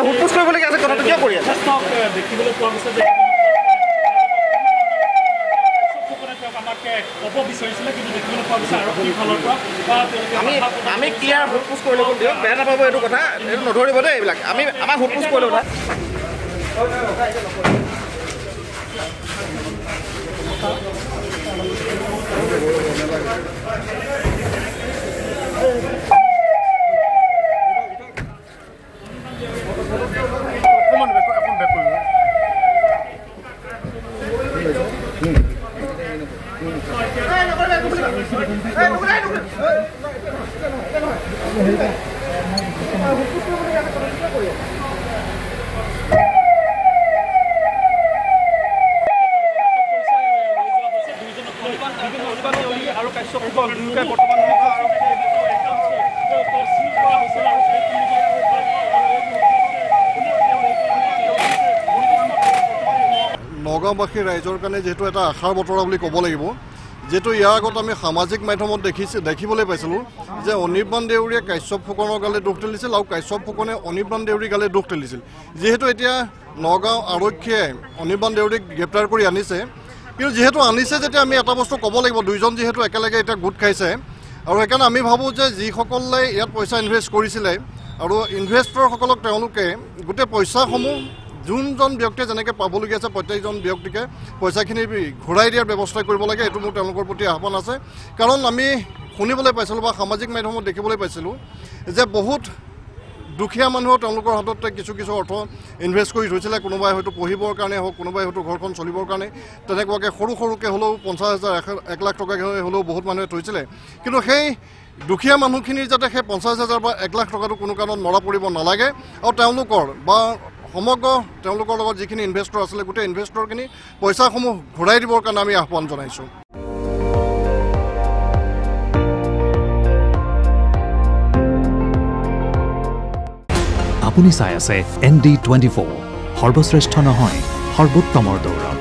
হুটপুচ কৰিবলগীয়া আছে কথাটো কিয় কৰি আছে দেখিবলৈ পোৱা গৈছে যে আমি ক্লিয়াৰ হুটপুচ কৰি ল'ব দিয়ক বেয়া নাপাব এইটো কথা এইটো নধৰিব দেই এইবিলাক আমি আমাক হুটপুচ কৰি ল'ব নগাঁওবাসী ৰাইজৰ কাৰণে যেহেতু এটা আশাৰ বতৰা বুলি ক'ব লাগিব যেহেতু ইয়াৰ আগত আমি সামাজিক মাধ্যমত দেখিবলৈ পাইছিলোঁ যে অনিৰ্বাণ দেউৰীয়ে কাশ্যপ ফুকনৰ গালে দোষ ঠেলিছিল আৰু কাশ্যপ ফুকনে অনিৰ্বাণ দেউৰীৰ গালে দোষ ঠেলিছিল যিহেতু এতিয়া নগাঁও আৰক্ষীয়ে অনিৰ্বাণ দেউৰীক গ্ৰেপ্তাৰ কৰি আনিছে কিন্তু যেহেতু আনিছে যেতিয়া আমি এটা বস্তু ক'ব লাগিব দুইজন যেহেতু একেলগে এতিয়া গোট খাইছে আৰু সেইকাৰণে আমি ভাবোঁ যে যিসকলে ইয়াত পইচা ইনভেষ্ট কৰিছিলে আৰু ইনভেষ্টৰসকলক তেওঁলোকে গোটেই পইচাসমূহ যোনজন ব্যক্তিয়ে যেনেকৈ পাবলগীয়া আছে প্ৰত্যেকজন ব্যক্তিকে পইচাখিনি ঘূৰাই দিয়াৰ ব্যৱস্থা কৰিব লাগে এইটো মোৰ তেওঁলোকৰ প্ৰতি আহ্বান আছে কাৰণ আমি শুনিবলৈ পাইছিলোঁ বা সামাজিক মাধ্যমত দেখিবলৈ পাইছিলোঁ যে বহুত দুখীয়া মানুহৰ তেওঁলোকৰ হাতত কিছু কিছু অৰ্থ ইনভেষ্ট কৰি থৈছিলে কোনোবাই হয়তো পঢ়িবৰ কাৰণে হওক কোনোবাই হয়তো ঘৰখন চলিবৰ কাৰণে তেনেকুৱাকৈ সৰুকৈ হ'লেও 50,000 1 লাখ টকাকৈ হ'লেও বহুত মানুহে থৈছিলে কিন্তু সেই দুখীয়া মানুহখিনিৰ যাতে সেই 50,000 বা 1 লাখ টকাটো কোনো কাৰণত মৰা পৰিব নালাগে আৰু তেওঁলোকৰ বা সমগ্ৰ তেওঁলোকৰ লগত যিখিনি ইনভেষ্টৰ আছিলে গোটেই ইনভেষ্টৰখিনি পইচাসমূহ ঘূৰাই দিবৰ কাৰণে আমি আহ্বান জনাইছোঁ আপুনি চাই আছে ND24 সৰ্বশ্ৰেষ্ঠ নহয় সৰ্বোত্তমৰ দৌৰ